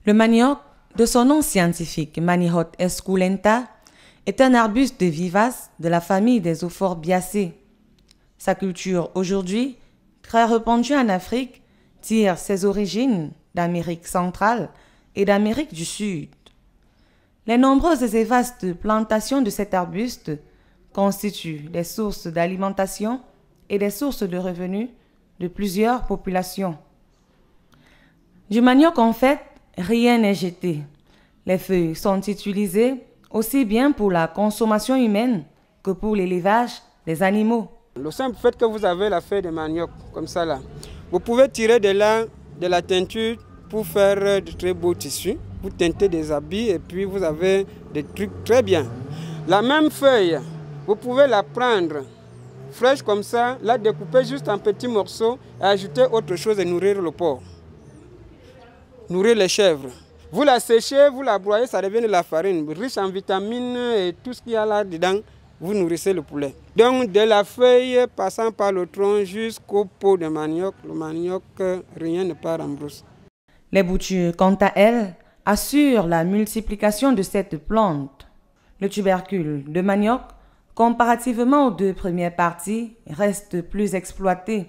Le manioc, de son nom scientifique Manihot esculenta, est un arbuste vivace de la famille des Euphorbiacées. Sa culture aujourd'hui, très répandue en Afrique, tire ses origines d'Amérique centrale et d'Amérique du Sud. Les nombreuses et vastes plantations de cet arbuste constituent des sources d'alimentation et des sources de revenus de plusieurs populations. Du manioc, en fait, rien n'est jeté. Les feuilles sont utilisées aussi bien pour la consommation humaine que pour l'élevage des animaux. Le simple fait que vous avez la feuille de manioc, comme ça là, vous pouvez tirer de là de la teinture pour faire de très beaux tissus, vous teintez des habits et puis vous avez des trucs très bien. La même feuille, vous pouvez la prendre fraîche comme ça, la découper juste en petits morceaux et ajouter autre chose et nourrir le porc. Nourrir les chèvres. Vous la séchez, vous la broyez, ça devient de la farine, riche en vitamines et tout ce qu'il y a là-dedans, vous nourrissez le poulet. Donc de la feuille passant par le tronc jusqu'au pot de manioc, le manioc, rien ne part en brousse. Les boutures, quant à elles, assurent la multiplication de cette plante. Le tubercule de manioc, comparativement aux deux premières parties, reste plus exploité.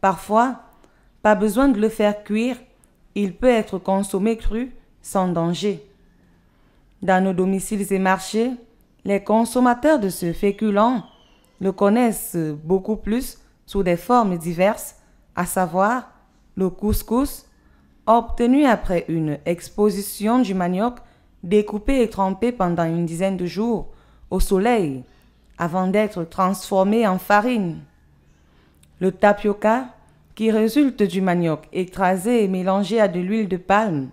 Parfois, pas besoin de le faire cuire, il peut être consommé cru sans danger. Dans nos domiciles et marchés, les consommateurs de ce féculent le connaissent beaucoup plus sous des formes diverses, à savoir le couscous, obtenu après une exposition du manioc découpé et trempé pendant une dizaine de jours au soleil avant d'être transformé en farine. Le tapioca, qui résulte du manioc écrasé et mélangé à de l'huile de palme.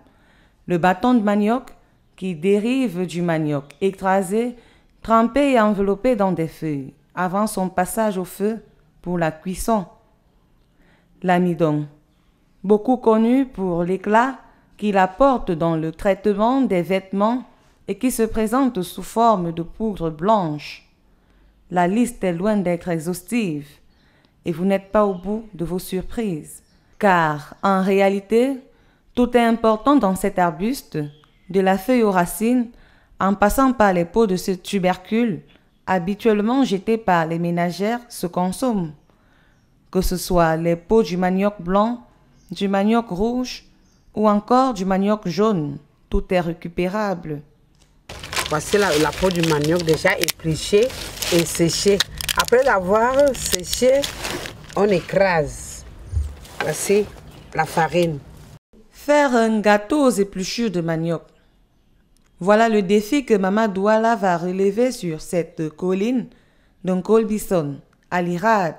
Le bâton de manioc, qui dérive du manioc écrasé, trempé et enveloppé dans des feuilles avant son passage au feu pour la cuisson. L'amidon, beaucoup connu pour l'éclat qu'il apporte dans le traitement des vêtements et qui se présente sous forme de poudre blanche. La liste est loin d'être exhaustive et vous n'êtes pas au bout de vos surprises. Car, en réalité, tout est important dans cet arbuste, de la feuille aux racines, en passant par les peaux de ce tubercule, habituellement jetés par les ménagères, se consomment. Que ce soit les peaux du manioc blanc, du manioc rouge ou encore du manioc jaune, tout est récupérable. Voici la peau du manioc déjà épluchée et séchée. Après l'avoir séchée, on écrase. Voici la farine. Faire un gâteau aux épluchures de manioc. Voilà le défi que Mama Douala va relever sur cette colline d'un Colbison, à l'IRAD,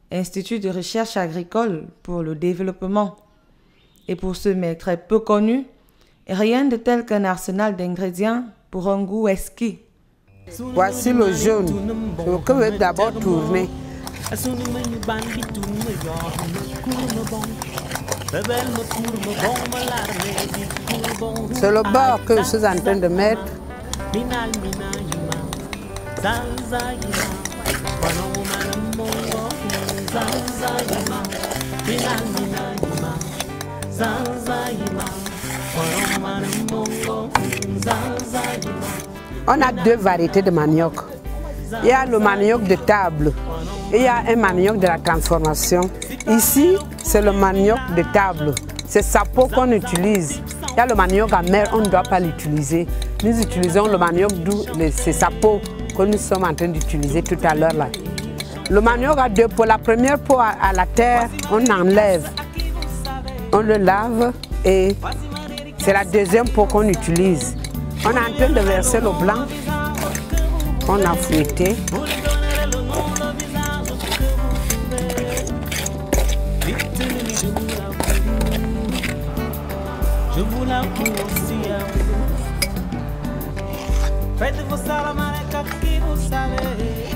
Institut de recherche agricole pour le développement. Et pour ceux mais très peu connus, rien de tel qu'un arsenal d'ingrédients pour un goût exquis. Voici le jaune, que je vais d'abord tourner. C'est le beurre que je suis en train de mettre. On a deux variétés de manioc. Il y a le manioc de table et il y a un manioc de la transformation. Ici, c'est le manioc de table. C'est sa peau qu'on utilise. Il y a le manioc amer, on ne doit pas l'utiliser. Nous utilisons le manioc doux, c'est sa peau que nous sommes en train d'utiliser tout à l'heure là. Le manioc a deux peaux. La première peau à la terre, on enlève. On le lave et c'est la deuxième peau qu'on utilise. On est en train de verser le blanc. On a fouetté. Je vous l'avoue aussi à vous. Faites vos salamalek à qui vous savez.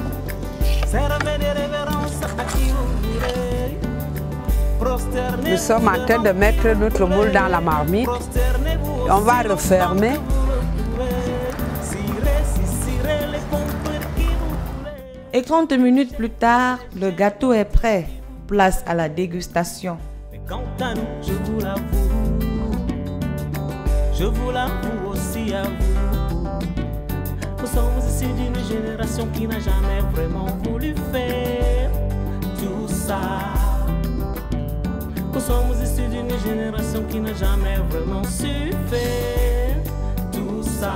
Servez des révérences à qui vous voulez. Nous sommes en train de mettre notre moule dans la marmite. On va refermer. Et 30 minutes plus tard, le gâteau est prêt. Place à la dégustation. Mais quant à nous, je vous l'avoue aussi à vous. Nous sommes ici d'une génération qui n'a jamais vraiment voulu faire tout ça. Nous sommes issus d'une génération qui n'a jamais vraiment su faire tout ça.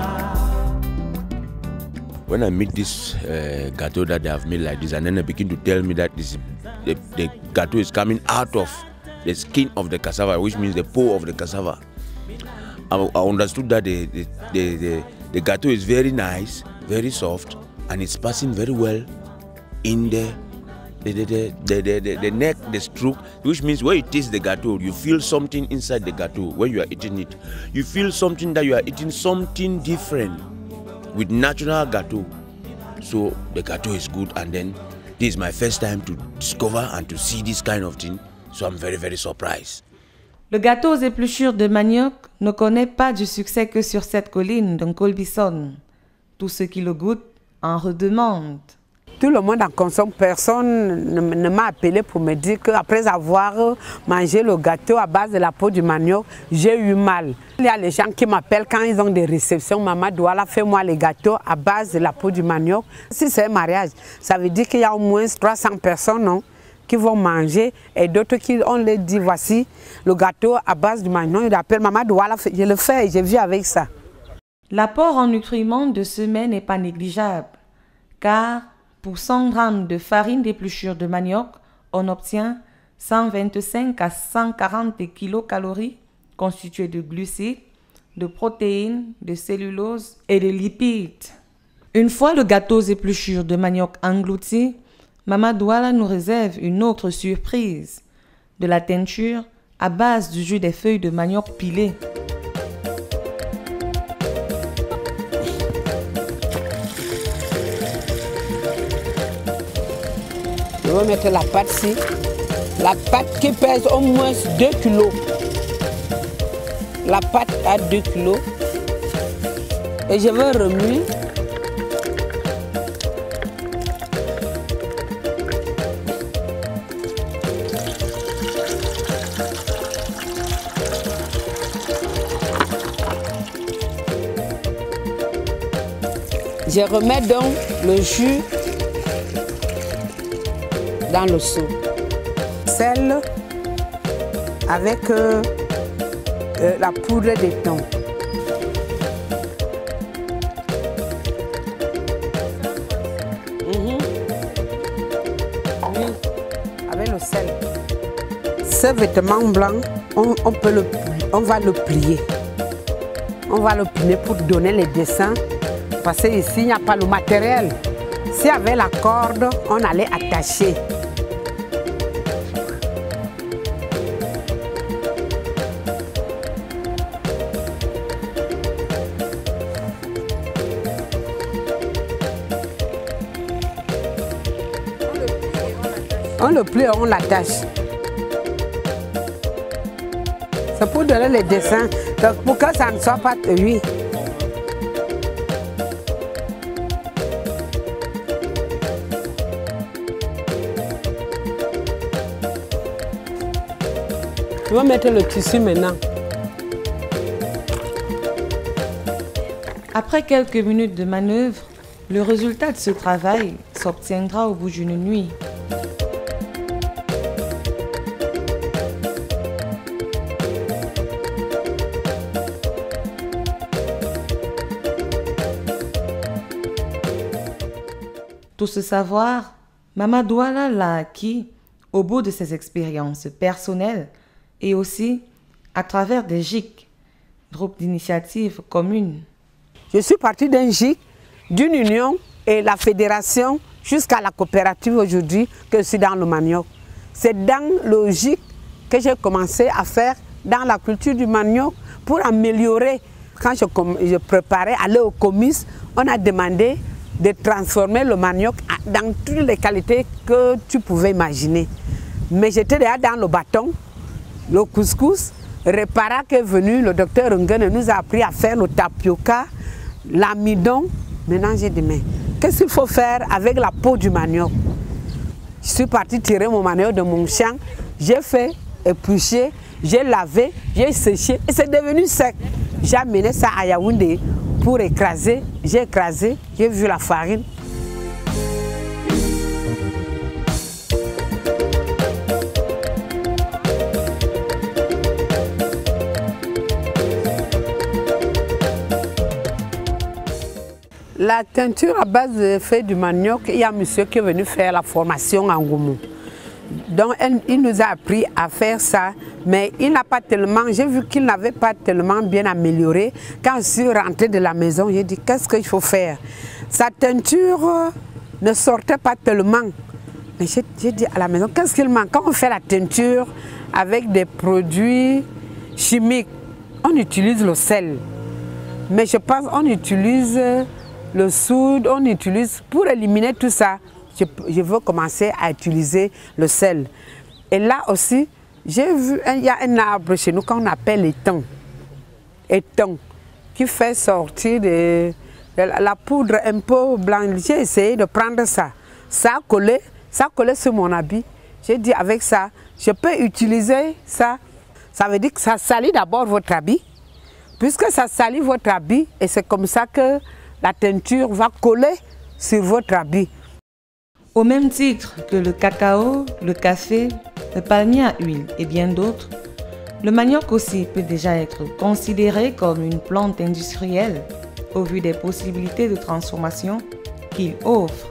When I meet this gâteau that they have made like this, and then they begin to tell me that the gâteau is coming out of the skin of the cassava, which means the pole of the cassava, I understood that the gâteau is very nice, very soft, and it's passing very well in the neck, the stroke, which means when you taste the gâteau, you feel something inside the gâteau when you are eating it. You feel something that you are eating something different with natural gâteau. So the gâteau is good, and then this is my first time to discover and to see this kind of thing. So I'm very, very surprised. Le gâteau aux épluchures de manioc ne connaît pas du succès que sur cette colline d'un Colbison. Tous ceux qui le goûtent en redemandent. Tout le monde en consomme, personne ne m'a appelé pour me dire qu'après avoir mangé le gâteau à base de la peau du manioc, j'ai eu mal. Il y a les gens qui m'appellent quand ils ont des réceptions, Maman Douala, fais-moi les gâteaux à base de la peau du manioc. Si c'est un mariage, ça veut dire qu'il y a au moins 300 personnes non, qui vont manger et d'autres qui, on leur dit, voici le gâteau à base du manioc. Ils appellent Maman Douala, je le fais et je vis avec ça. L'apport en nutriments de semai n'est pas négligeable, car pour 100 g de farine d'épluchure de manioc, on obtient 125 à 140 kilocalories constituées de glucides, de protéines, de cellulose et de lipides. Une fois le gâteau aux épluchures de manioc englouti, Maman Douala nous réserve une autre surprise, de la teinture à base du jus des feuilles de manioc pilées. Je vais mettre la pâte ici. La pâte qui pèse au moins 2 kg. La pâte à 2 kg. Et je vais remuer. Je remets donc le jus dans le seau. Sel avec la poudre de thon. Oui, avec le sel. Ce vêtement blanc, on va le plier. On va le plier pour donner les dessins. Parce qu'ici, il n'y a pas le matériel. Si avec la corde, on allait attacher. On le plie et on l'attache. C'est pour donner les dessins, donc pour que ça ne soit pas oui. Je vais mettre le tissu maintenant. Après quelques minutes de manœuvre, le résultat de ce travail s'obtiendra au bout d'une nuit. Tout ce savoir, Maman Douala l'a acquis au bout de ses expériences personnelles et aussi à travers des GIC, groupes d'initiatives communes. Je suis partie d'un GIC, d'une union et la fédération jusqu'à la coopérative aujourd'hui que je suis dans le manioc. C'est dans le GIC que j'ai commencé à faire dans la culture du manioc pour améliorer. Quand je préparais, aller au comice, on a demandé de transformer le manioc dans toutes les qualités que tu pouvais imaginer. Mais j'étais déjà dans le bâton, le couscous. Reparak est venu, le docteur Ngene nous a appris à faire le tapioca, l'amidon. Maintenant j'ai dit, mais qu'est-ce qu'il faut faire avec la peau du manioc? Je suis partie tirer mon manioc de mon champ, j'ai fait éplucher, j'ai lavé, j'ai séché et c'est devenu sec. J'ai amené ça à Yaoundé pour écraser, j'ai écrasé, j'ai vu la farine. La teinture à base de feuilles du manioc, il y a un monsieur qui est venu faire la formation en Goumou. Donc il nous a appris à faire ça, mais il n'a pas tellement, j'ai vu qu'il n'avait pas tellement bien amélioré. Quand je suis rentrée de la maison, j'ai dit qu'est-ce qu'il faut faire? Sa teinture ne sortait pas tellement. Mais j'ai dit à la maison, qu'est-ce qu'il manque? Quand on fait la teinture avec des produits chimiques, on utilise le sel. Mais je pense qu'on utilise le soude, on utilise, pour éliminer tout ça, je veux commencer à utiliser le sel. Et là aussi, j'ai vu, il y a un arbre chez nous qu'on appelle étang. Étang, qui fait sortir de la poudre un peu blanche. J'ai essayé de prendre ça. Ça a collé sur mon habit. J'ai dit avec ça, je peux utiliser ça. Ça veut dire que ça salit d'abord votre habit. Puisque ça salit votre habit, et c'est comme ça que la teinture va coller sur votre habit. Au même titre que le cacao, le café, le palmier à huile et bien d'autres, le manioc aussi peut déjà être considéré comme une plante industrielle au vu des possibilités de transformation qu'il offre.